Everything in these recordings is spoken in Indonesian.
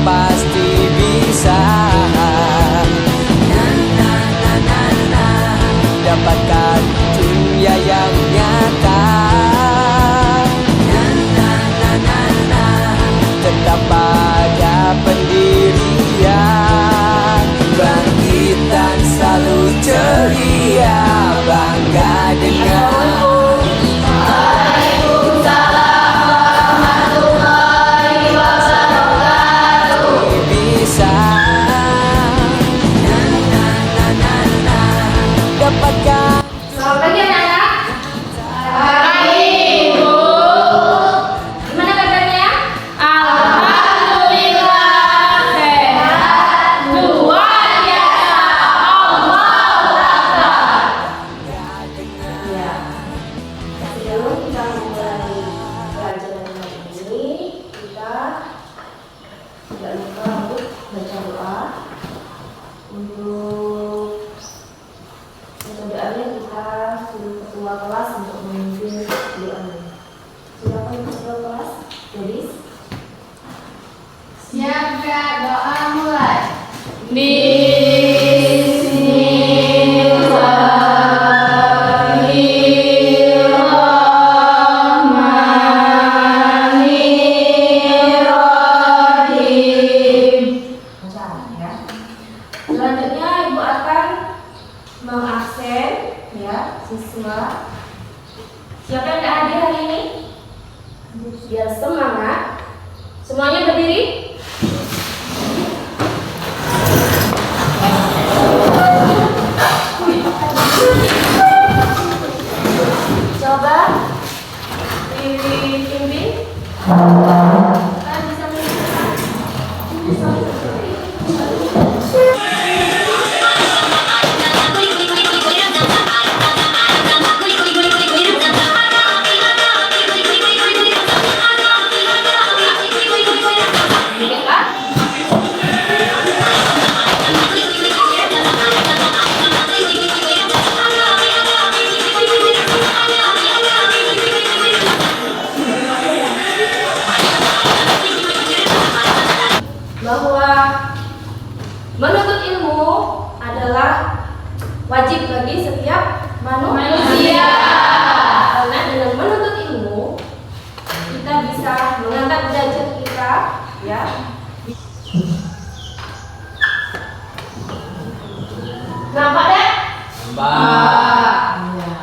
pasti bisa. Dapatkan dunia yang nyata. Tetap pada pendirian. Bangkitan selalu ceria. Bangga dengan dapatkan. Selamat pagi anak-anak. Pagi Bu. Gimana kabarnya? Alhamdulillah sehat luar biasa. Allahu Akbar. Ya, sebelum kita mulai pelajaran hari ini, kita tidak lupa untuk baca doa. Untuk doanya kita suruh ketua kelas untuk memimpin doanya. Silakan ketua kelas, Gadis. Siaga doa mulai. Bismillahirrahmanirrahim. Ya. Selanjutnya Ibu akan mengabsen ya siswa. Siapa yang tidak hadir hari ini? Biar semangat. Semuanya berdiri. Coba dipimpin. Kalian bisa menunjukkan? Bahwa menuntut ilmu adalah wajib bagi setiap manusia. Karena dengan menuntut ilmu kita bisa mengangkat derajat kita, ya. Nampak deh? Ya.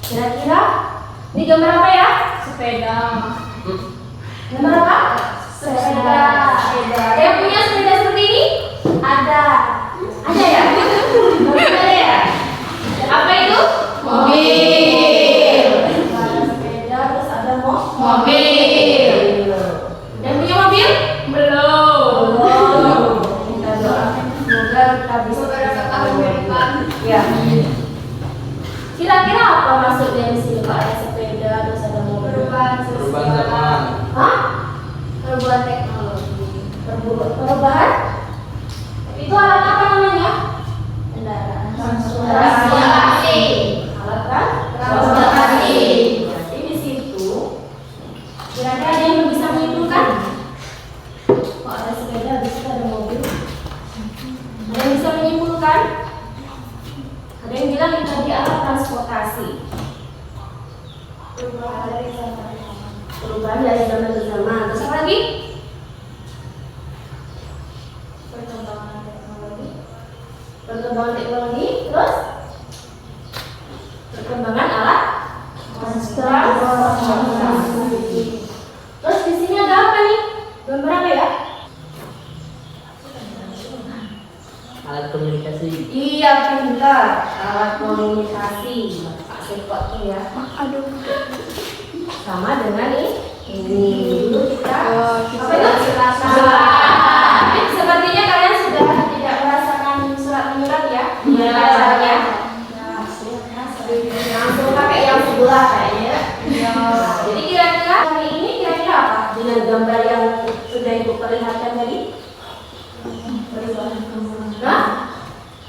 Kira-kira ini gambar apa ya? Sepeda. Gambar apa? Sepeda. Yang punya sepeda seperti ini? Ada. Ada ya? Ada ya? Apa itu? Mobil. Ada sepeda, terus ada Mobil. Yang punya mobil? Belum. Kita doakan semoga kita bisa ya. Kira-kira apa maksud dari sini Pak? Ada sepeda, terus ada mobil. Perubahan zaman. Hah? Perubahan teknologi. Perubahan? Itu alat apa namanya? Kendaraan. Transportasi. Alat kan? Transportasi. Berarti di situ kira-kira ada yang bisa menyimpulkan? Kok ada sepeda, habis itu ada mobil? Ada yang bisa menyimpulkan? Ada yang bilang itu tadi alat transportasi. Perubahan dari zaman ke zaman. Terus apa lagi? Perkembangan teknologi. Terus perkembangan alat transportasi. Terus di sini ada apa nih? Gambar apa ya? Alat komunikasi. Iya, pintar. Alat komunikasi. Pak Sekot tuh ya. Aduh. Sama dengan ini. Dulu kita apa itu? Sepertinya kalian sudah tidak merasakan surat menyurat ya? Iya. Bacanya. Langsung pakai yang sebelah kayaknya. Jadi kira-kira hari ini kira-kira apa? Dengan gambar yang sudah Ibu perlihatkan tadi? Nah,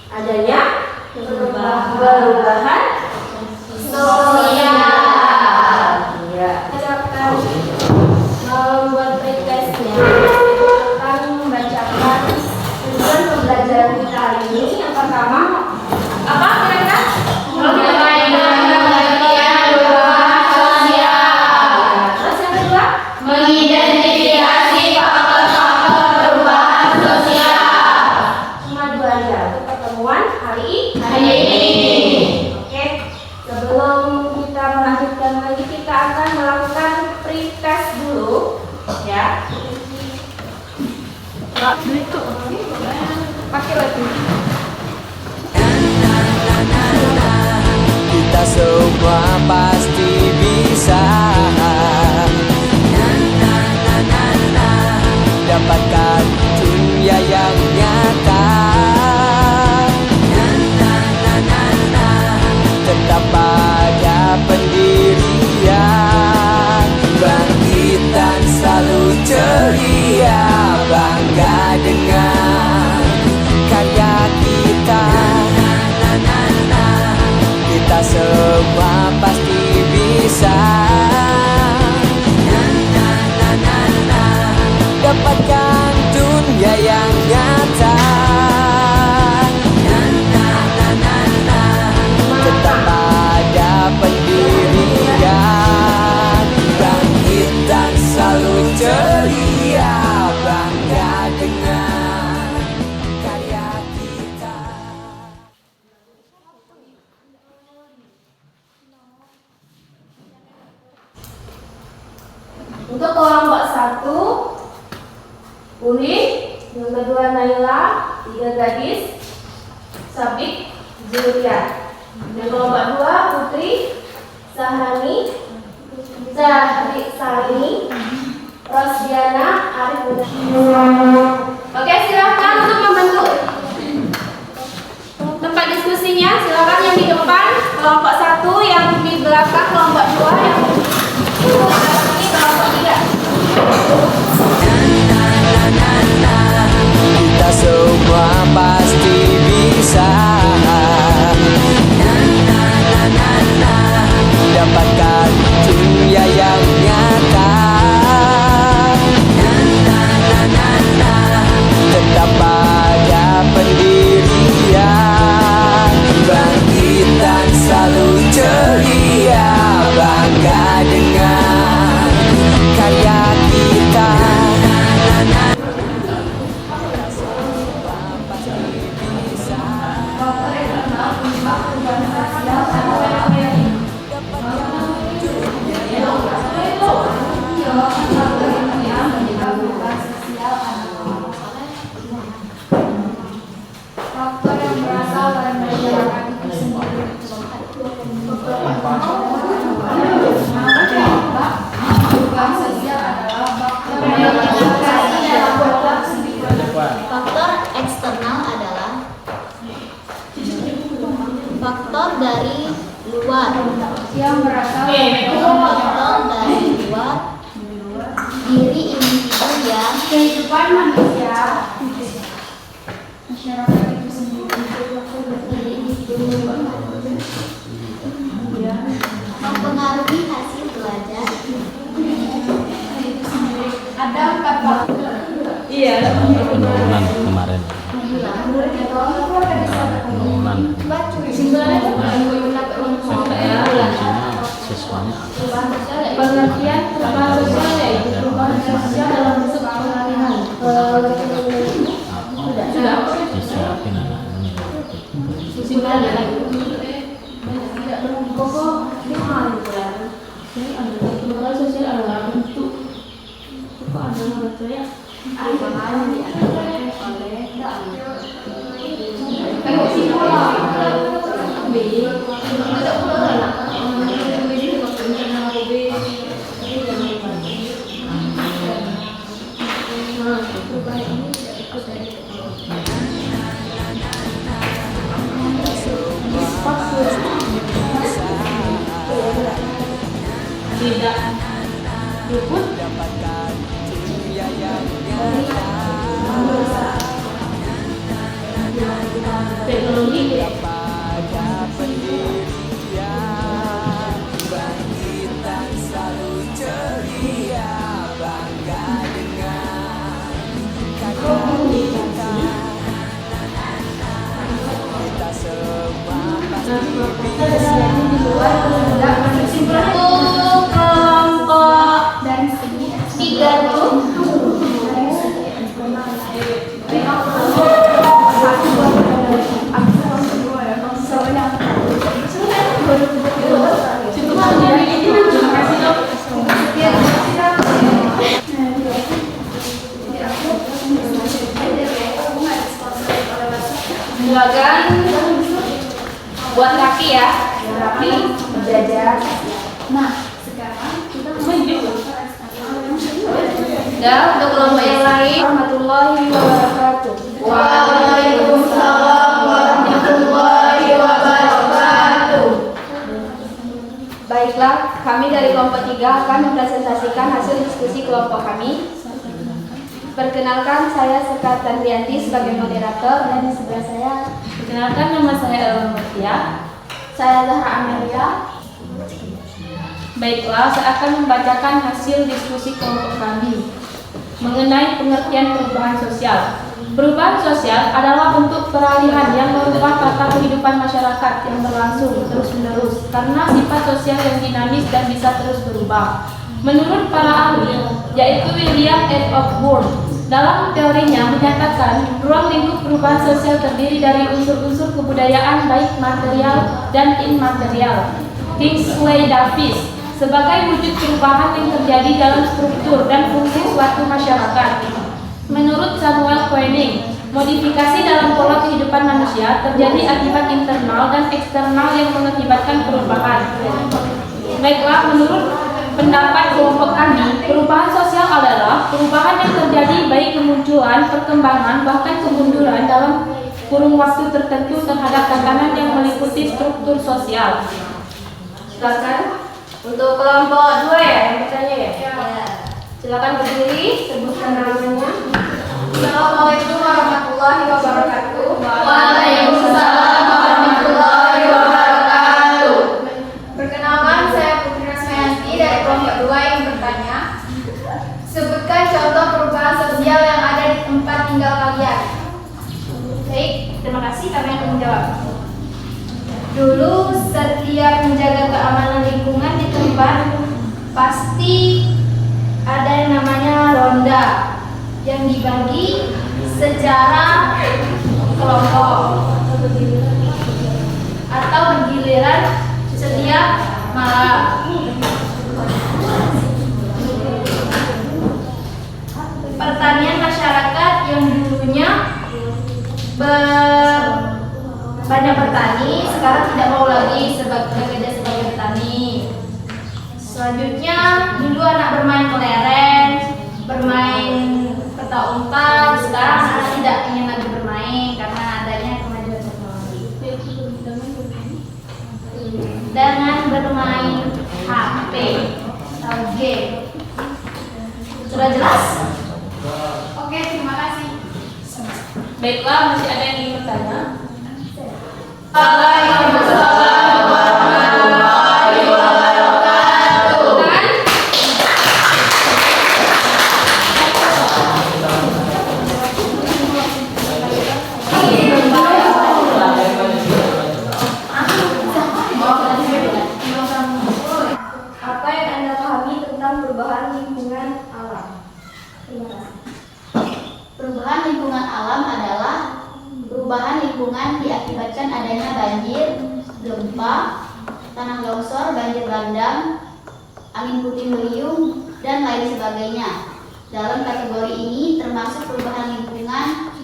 adanya perubahan sosial. Ya. Kita akan membuat pretestnya. Untuk kelompok 1, Uli, yang kedua Naila, 3 gadis, Sabik, Julia. Yang kelompok 2, Putri, Sahani, Sari, Rosdiana, Arif, Oke, silakan untuk membentuk tempat diskusinya. Silakan yang di depan kelompok 1, yang di belakang kelompok 2, yang ini kelompok 3. Kita semua pasti bisa dapatkan dunia yang nyata. Tetap pada pendirian, bangkitan selalu ceria, bangga dengan karya kita. Faktor yang berasal dari masyarakat itu sendiri. Perubahan sosial adalah faktor yang berasal dalam kotak sendiri. Faktor eksternal adalah faktor dari luar. Yang berasal dari Faktor dari luar diri individu yang kehidupan manusia. Masyarakat itu sendiri mempengaruhi hasil belajar. ada 4 faktor. penurunan kemarin penurunan siswanya Pengertian perubahan sosial yaitu perubahan sosial dalam bentuk pengalihan. disiapin anaknya Perubahan sosial adalah bentuk perubahan yang diadakan oleh tidak luput teknologi Kelompok dari segi 3 tuh silakan buat kaki ya, kaki berjajar. Nah, sekarang kita ya untuk kelompok yang lain. Warahmatullahi wabarakatuh. Waalaikumsalam warahmatullahi wabarakatuh. Baiklah, kami dari kelompok 3 akan mempresentasikan hasil diskusi kelompok kami. Perkenalkan, saya Sekar Tandrianti sebagai moderator, dan di sebelah saya. Perkenalkan, nama saya Elma Mutia. Saya Zahra Amelia. Baiklah, saya akan membacakan hasil diskusi kelompok kami mengenai pengertian perubahan sosial. Perubahan sosial adalah bentuk peralihan yang merubah tata kehidupan masyarakat yang berlangsung terus-menerus karena sifat sosial yang dinamis dan bisa terus berubah. Menurut para ahli, yaitu William Edward Ward, dalam teorinya menyatakan ruang lingkup perubahan sosial terdiri dari unsur-unsur kebudayaan baik material dan immaterial. Kingsley Davis sebagai wujud perubahan yang terjadi dalam struktur dan fungsi suatu masyarakat. Menurut Samuel Koenig, modifikasi dalam pola kehidupan manusia terjadi akibat internal dan eksternal yang mengakibatkan perubahan. Baiklah, menurut pendapat kelompok kami, perubahan sosial adalah perubahan yang terjadi baik kemunculan, perkembangan, bahkan kemunduran dalam kurun waktu tertentu terhadap tatanan yang meliputi struktur sosial. Silakan untuk kelompok 2 ya, yang bertanya ya. Silakan berdiri, sebutkan namanya. Assalamualaikum warahmatullahi wabarakatuh. Waalaikumsalam warahmatullahi wabarakatuh. Perkenalkan, saya Putri Rasmayanti dari kelompok 2 yang bertanya. Sebutkan contoh perubahan sosial yang ada di tempat tinggal kalian. Baik, terima kasih. Kami akan menjawab. Dulu setiap menjaga keamanan lingkungan di tempat pasti ada yang namanya ronda yang dibagi secara kelompok atau bergiliran setiap malam. Pertanian masyarakat yang dulunya banyak bertani sekarang tidak mau lagi bekerja sebagai petani. Selanjutnya dulu anak bermain kelereng, bermain peta umpat. Sekarang anak tidak ingin lagi bermain karena adanya kemajuan teknologi. Dengan bermain HP atau game. Sudah jelas? Oke, terima kasih. Baiklah, masih ada yang ingin bertanya? Waalaikumsalam warahmatullahi wabarakatuh. Apa yang Anda pahami tentang perubahan lingkungan alam? Terima kasih. Perubahan lingkungan alam adalah perubahan lingkungan diakibatkan adanya banjir, gempa, tanah longsor, banjir bandang, angin puting beliung, dan lain sebagainya. Dalam kategori ini termasuk perubahan lingkungan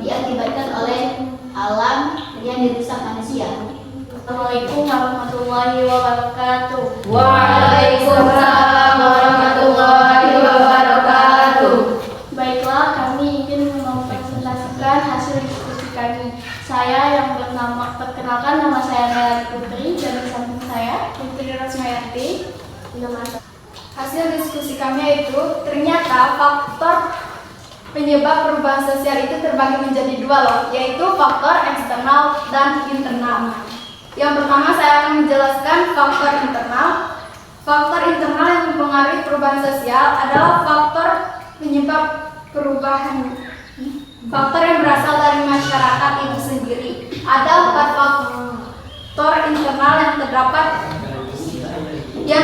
diakibatkan oleh alam yang dirusak manusia. Assalamualaikum warahmatullahi wabarakatuh. Waalaikumsalam warahmatullahi wabarakatuh. Baiklah, kami ingin mempresentasikan hasil diskusi kami. Saya yang bernama, perkenalkan nama saya Melani Putri dan di samping saya Putri Rasmayanti. Hasil diskusi kami yaitu ternyata faktor penyebab perubahan sosial itu terbagi menjadi dua loh, yaitu faktor eksternal dan internal. Yang pertama saya akan menjelaskan faktor internal. Faktor internal yang mempengaruhi perubahan sosial adalah faktor penyebab perubahan. Faktor yang berasal dari masyarakat itu sendiri. Ada 4 faktor internal yang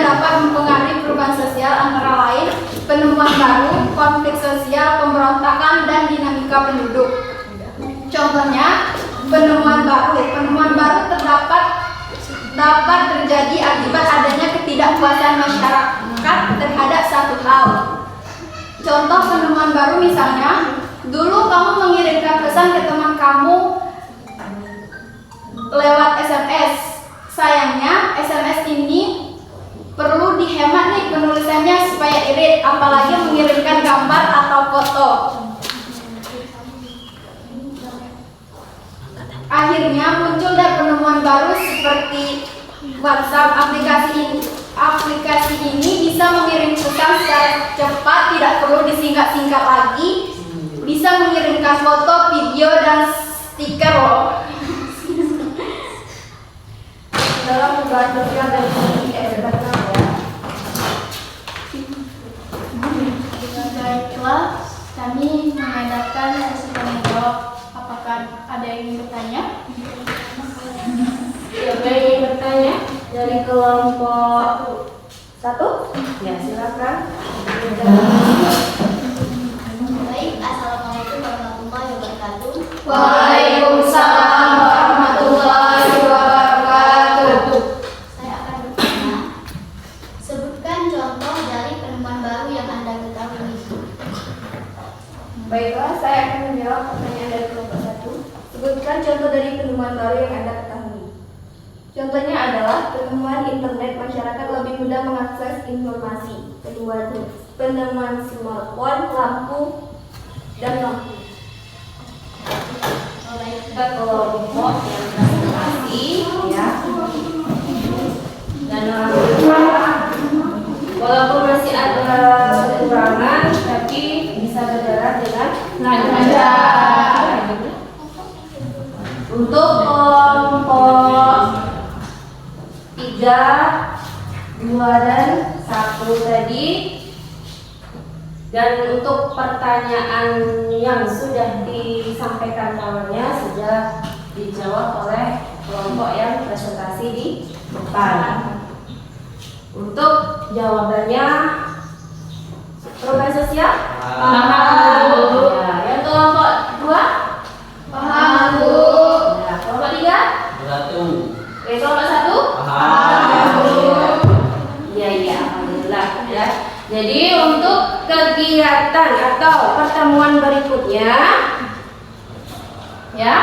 dapat mempengaruhi perubahan sosial, antara lain penemuan baru, konflik sosial, pemberontakan, dan dinamika penduduk. Contohnya penemuan baru dapat terjadi akibat adanya ketidakpuasan masyarakat terhadap satu hal. Contoh penemuan baru misalnya, dulu kamu mengirimkan pesan ke teman kamu lewat SMS. Sayangnya SMS ini perlu dihemat nih penulisannya supaya irit, apalagi mengirimkan gambar atau foto. Akhirnya muncul dan penemuan baru seperti WhatsApp. Aplikasi ini bisa mengirim pesan secara cepat, tidak perlu disingkat-singkat lagi, bisa mengirimkan foto, video, dan stiker loh. Dalam perubahan sosial dari baiklah, kami mengadakan sesi tanya jawab. Apakah ada yang ingin bertanya? Siapa yang ingin bertanya? Dari kelompok 1? Ya, silakan. Baik, assalamualaikum warahmatullahi wabarakatuh. Waalaikumsalam warahmatullahi wabarakatuh. Baiklah, saya akan menjawab pertanyaan dari kelompok 1. Sebutkan contoh dari penemuan baru yang Anda ketahui. Contohnya adalah penemuan internet, masyarakat lebih mudah mengakses informasi. Penemuan smartphone, lampu, dan lampu. Kita kelompok yang presentasi, ya. Dan walaupun masih ada kekurangan, tapi bisa berjalan dengan lancar. Untuk kelompok 3, 2, dan 1 tadi, dan untuk pertanyaan yang sudah disampaikan awalnya sudah dijawab oleh kelompok yang presentasi di depan. Untuk jawabannya, perubahan sosial? Paham, Bu. Ya, yang kelompok 2? Paham, Bu. Ya, kelompok 3? Oke, kelompok 1? Iya, alhamdulillah ya. Jadi untuk kegiatan atau pertemuan berikutnya, ya,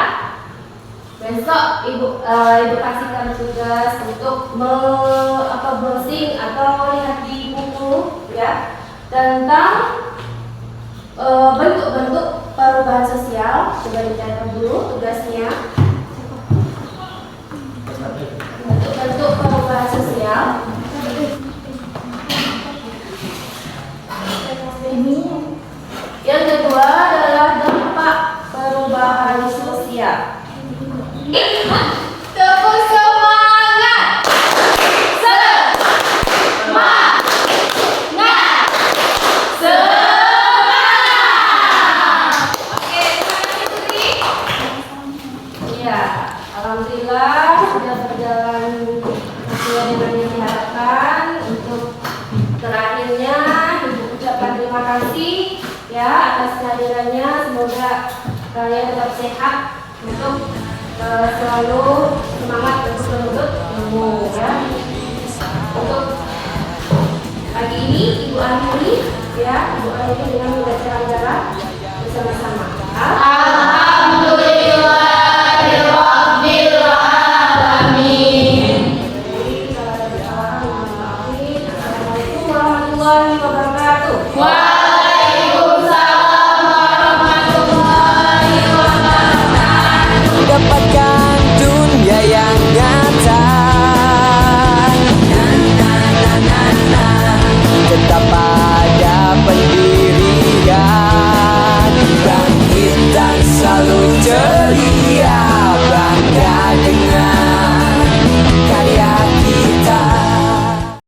besok ibu kasihkan tugas untuk browsing atau lihat di buku, ya, tentang bentuk-bentuk perubahan sosial. Coba dicatat dulu tugasnya. Bentuk-bentuk perubahan sosial. Yang kedua adalah dampak perubahan sosial. Tepuk semangat. Oke, terima kasih Putri. Iya, alhamdulillah sudah berjalan sesuai dengan yang diharapkan. Untuk terakhirnya, Ibu ucapkan terima kasih ya atas kehadirannya. Semoga kalian tetap sehat untuk selalu semangat untuk menuntut ilmu, ya. Untuk pagi ini Ibu akhiri dengan membaca Anggara bersama-sama.